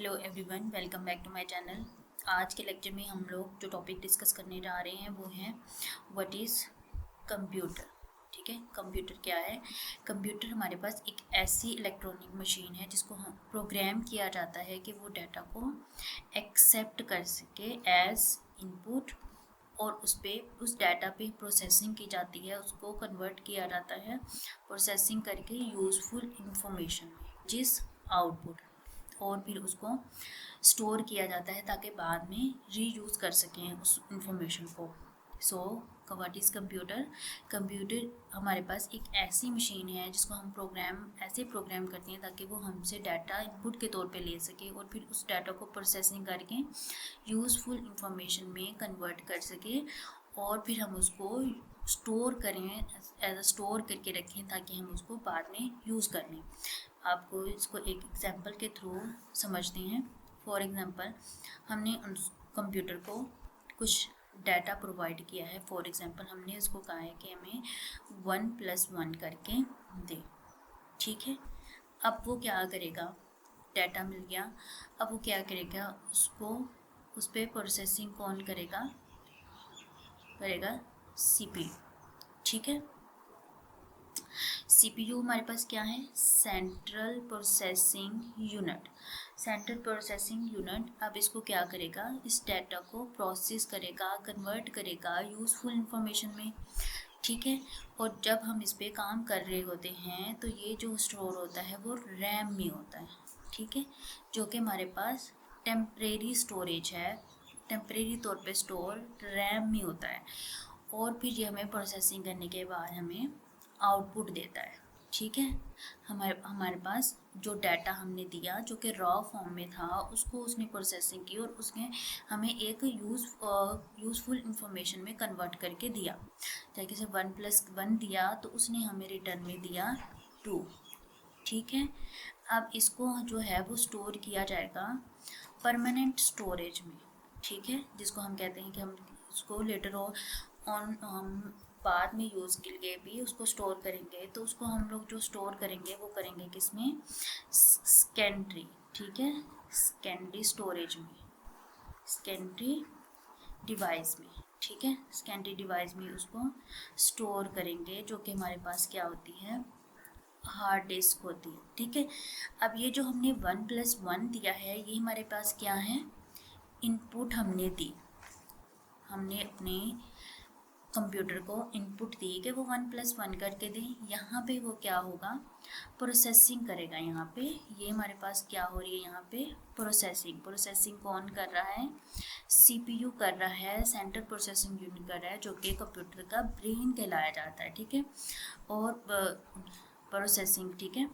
Hello everyone, welcome back to my channel. आज के lecture में हम लोग जो टॉपिक डिस्कस करने जा रहे हैं वो है व्हाट इज़ कंप्यूटर। ठीक है, कंप्यूटर क्या है। कंप्यूटर हमारे पास एक ऐसी इलेक्ट्रॉनिक मशीन है जिसको हम प्रोग्राम किया जाता है कि वो डाटा को एक्सेप्ट कर सके एज इनपुट, और उस डाटा पे प्रोसेसिंग की जाती है, उसको कन्वर्ट किया जाता है प्रोसेसिंग करके यूज़फुल इंफॉर्मेशन में, जिस आउटपुट, और फिर उसको स्टोर किया जाता है ताकि बाद में रीयूज़ कर सकें उस इंफॉर्मेशन को। So what is computer. Computer हमारे पास एक ऐसी मशीन है जिसको हम ऐसे प्रोग्राम करते हैं ताकि वो हमसे डाटा इनपुट के तौर पे ले सके और फिर उस डाटा को प्रोसेसिंग करके यूज़फुल इंफॉर्मेशन में कन्वर्ट कर सके, और फिर हम उसको स्टोर करें, स्टोर करके रखें ताकि हम उसको बाद में यूज़ कर लें। आपको इसको एक एग्जांपल के थ्रू समझते हैं। फॉर एग्जांपल, हमने उस कंप्यूटर को कुछ डाटा प्रोवाइड किया है। फॉर एग्जांपल, हमने उसको कहा है कि हमें 1+1 करके दे। ठीक है, अब वो क्या करेगा, डाटा मिल गया, अब वो क्या करेगा, उस पर प्रोसेसिंग कौन करेगा CPU। ठीक है, CPU हमारे पास क्या है, central processing unit. Central processing unit अब इसको क्या करेगा, इस डाटा को प्रोसेस करेगा, कन्वर्ट करेगा यूज़फुल इंफॉर्मेशन में। ठीक है, और जब हम इस पे काम कर रहे होते हैं तो ये जो स्टोर होता है वो रैम में होता है। ठीक है, जो कि हमारे पास टेम्परेरी स्टोरेज है, टेम्परेरी तौर पे स्टोर रैम में होता है, और फिर ये हमें प्रोसेसिंग करने के बाद हमें आउटपुट देता है। ठीक है, हमारे पास जो डाटा हमने दिया जो कि रॉ फॉर्म में था, उसको उसने प्रोसेसिंग की और उसने हमें एक यूज़फुल इंफॉर्मेशन में कन्वर्ट करके दिया। जैसे से 1+1 दिया तो उसने हमें रिटर्न में दिया 2। ठीक है, अब इसको जो है वो स्टोर किया जाएगा परमानेंट स्टोरेज में। ठीक है, जिसको हम कहते हैं कि हम उसको लेटर ऑन हम बाद में यूज़ के लिए भी उसको स्टोर करेंगे। तो उसको हम लोग जो स्टोर करेंगे वो करेंगे किसमें, सेकेंडरी। ठीक है, सेकेंडरी स्टोरेज में, सेकेंडरी डिवाइस में। ठीक है, सेकेंडरी डिवाइस में उसको स्टोर करेंगे, जो कि हमारे पास क्या होती है, हार्ड डिस्क होती है। ठीक है, अब ये जो हमने 1+1 दिया है ये हमारे पास क्या है, इनपुट हमने दी, हमने अपने कंप्यूटर को इनपुट दी कि वो 1+1 करके दें। यहाँ पे वो क्या होगा, प्रोसेसिंग करेगा। यहाँ पे ये हमारे पास क्या हो रही है, यहाँ पे प्रोसेसिंग कौन कर रहा है, CPU कर रहा है, सेंट्रल प्रोसेसिंग यूनिट कर रहा है, जो कि कंप्यूटर का ब्रेन कहलाया जाता है। ठीक है, और प्रोसेसिंग, ठीक है,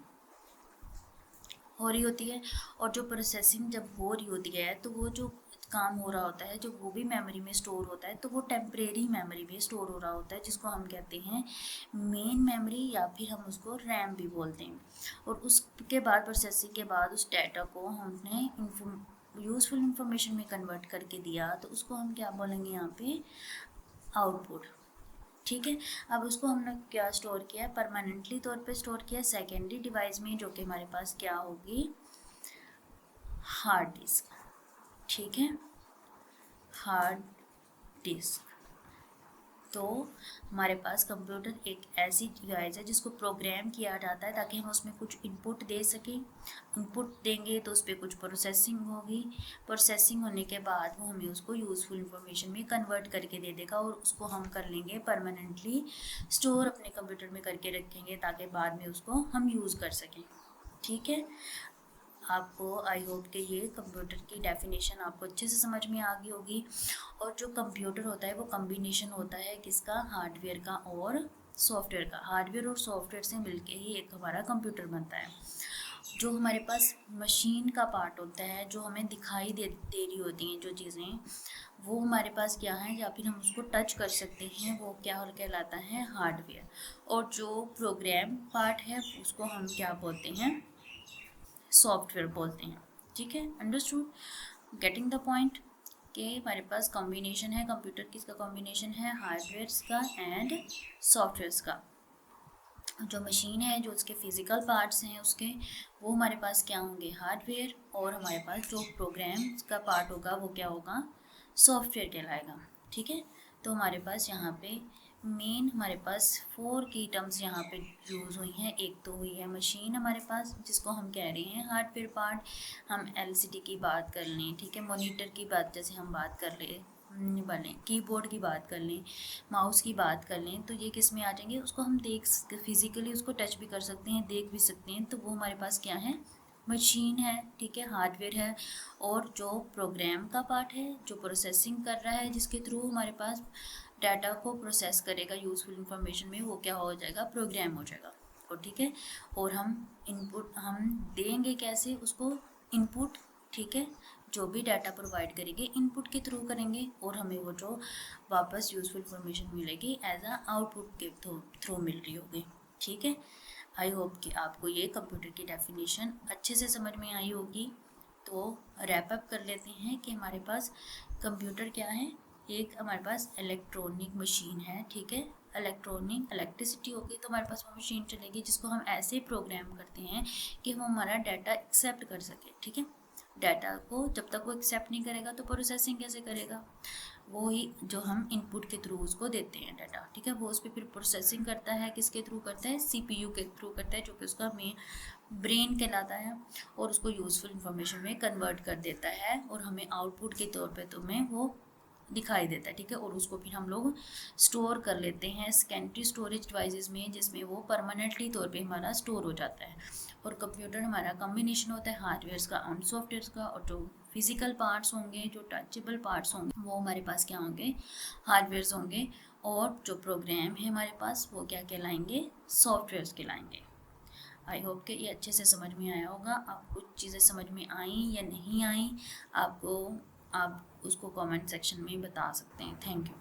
हो रही होती है। और जो प्रोसेसिंग जब हो रही होती है तो वो जो काम हो रहा होता है, जो वो भी मेमोरी में स्टोर होता है, तो वो टेम्परेरी मेमोरी में स्टोर हो रहा होता है, जिसको हम कहते हैं मेन मेमोरी, या फिर हम उसको रैम भी बोलते हैं। और उसके बाद प्रोसेसिंग के बाद उस डाटा को हमने यूज़फुल इंफॉर्मेशन में कन्वर्ट करके दिया, तो उसको हम क्या बोलेंगे यहाँ पे, आउटपुट। ठीक है, अब उसको हमने क्या स्टोर किया है, परमानेंटली तौर पे स्टोर किया सेकेंडरी डिवाइस में, जो कि हमारे पास क्या होगी, हार्ड डिस्क। ठीक है, हार्ड डिस्क। तो हमारे पास कंप्यूटर एक ऐसी डिवाइस है जिसको प्रोग्राम किया जाता है ताकि हम उसमें कुछ इनपुट दे सकें। इनपुट देंगे तो उस पर कुछ प्रोसेसिंग होगी, प्रोसेसिंग होने के बाद वो हमें उसको यूज़फुल इंफॉर्मेशन में कन्वर्ट करके दे देगा, और उसको हम कर लेंगे परमानेंटली स्टोर, अपने कंप्यूटर में करके रखेंगे ताकि बाद में उसको हम यूज़ कर सकें। ठीक है, आपको आई होप कि ये कंप्यूटर की डेफिनेशन आपको अच्छे से समझ में आ गई होगी। और जो कंप्यूटर होता है वो कम्बिनेशन होता है किसका, हार्डवेयर का और सॉफ्टवेयर का। हार्डवेयर और सॉफ्टवेयर से मिलके ही एक हमारा कंप्यूटर बनता है। जो हमारे पास मशीन का पार्ट होता है, जो हमें दिखाई दे रही होती हैं जो चीज़ें, वो हमारे पास क्या है, या फिर हम उसको टच कर सकते हैं, वो क्या कहलाता है, हार्डवेयर। और जो प्रोग्राम पार्ट है उसको हम क्या बोलते हैं, सॉफ्टवेयर बोलते हैं। ठीक है, अंडरस्टूड, गेटिंग द पॉइंट, कि हमारे पास कॉम्बिनेशन है, कंप्यूटर किसका कॉम्बिनेशन है, हार्डवेयर का एंड सॉफ्टवेयर का। जो मशीन है, जो उसके फिज़िकल पार्ट्स हैं उसके, वो हमारे पास क्या होंगे, हार्डवेयर, और हमारे पास जो प्रोग्राम का पार्ट होगा वो क्या होगा, सॉफ्टवेयर कहलाएगा। ठीक है, तो हमारे पास यहाँ पे मेन हमारे पास 4 की टर्म्स यहाँ पे यूज़ हुई हैं। एक तो हुई है मशीन हमारे पास, जिसको हम कह रहे हैं हार्डवेयर पार्ट। हम एलसीडी की बात कर लें, ठीक है, मॉनिटर की बात जैसे हम बात कर ले बने, कीबोर्ड की बात कर लें, माउस की बात कर लें, तो ये किस में आ जाएंगे, उसको हम देख फिजिकली उसको टच भी कर सकते हैं, देख भी सकते हैं, तो वो हमारे पास क्या है, मशीन है। ठीक है, हार्डवेयर है। और जो प्रोग्राम का पार्ट है, जो प्रोसेसिंग कर रहा है, जिसके थ्रू हमारे पास डाटा को प्रोसेस करेगा यूजफुल इंफॉर्मेशन में, वो क्या हो जाएगा, प्रोग्राम हो जाएगा। और ठीक है, और हम इनपुट हम देंगे कैसे उसको, इनपुट। ठीक है, जो भी डाटा प्रोवाइड करेंगे इनपुट के थ्रू करेंगे, और हमें वो जो वापस यूजफुल इंफॉर्मेशन मिलेगी एज अ आउटपुट के थ्रू मिल रही होगी। ठीक है, आई होप कि आपको ये कंप्यूटर की डेफिनेशन अच्छे से समझ में आई होगी। तो रैप अप कर लेते हैं कि हमारे पास कंप्यूटर क्या है, एक हमारे पास इलेक्ट्रॉनिक मशीन है। ठीक है, इलेक्ट्रिसिटी होगी तो हमारे पास वो मशीन चलेगी जिसको हम ऐसे प्रोग्राम करते हैं कि वो हमारा डाटा एक्सेप्ट कर सके। ठीक है, डाटा को जब तक वो एक्सेप्ट नहीं करेगा तो प्रोसेसिंग कैसे करेगा, वो ही जो हम इनपुट के थ्रू उसको देते हैं डाटा। ठीक है, वो उस पर फिर प्रोसेसिंग करता है, किसके थ्रू करता है, सीपीयू के थ्रू करता है, जो कि उसका मेन ब्रेन कहलाता है, और उसको यूजफुल इंफॉर्मेशन में कन्वर्ट कर देता है, और हमें आउटपुट के तौर पे तुम्हें वो दिखाई देता है। ठीक है, और उसको फिर हम लोग स्टोर कर लेते हैं सेकेंडरी स्टोरेज डिवाइसेस में, जिसमें वो परमानेंटली तौर पे हमारा स्टोर हो जाता है। और कंप्यूटर हमारा कॉम्बिनेशन होता है हार्डवेयर का और सॉफ्टवेयर का, और जो फिजिकल पार्ट्स होंगे, जो टचेबल पार्ट्स होंगे, वो हमारे पास क्या होंगे, हार्डवेयर होंगे, और जो प्रोग्राम है हमारे पास वो क्या कहलाएंगे, सॉफ्टवेयर कहलाएंगे। आई होप कि ये अच्छे से समझ में आया होगा। आप कुछ चीज़ें समझ में आई या नहीं आई, आप उसको कमेंट सेक्शन में बता सकते हैं। Thank you.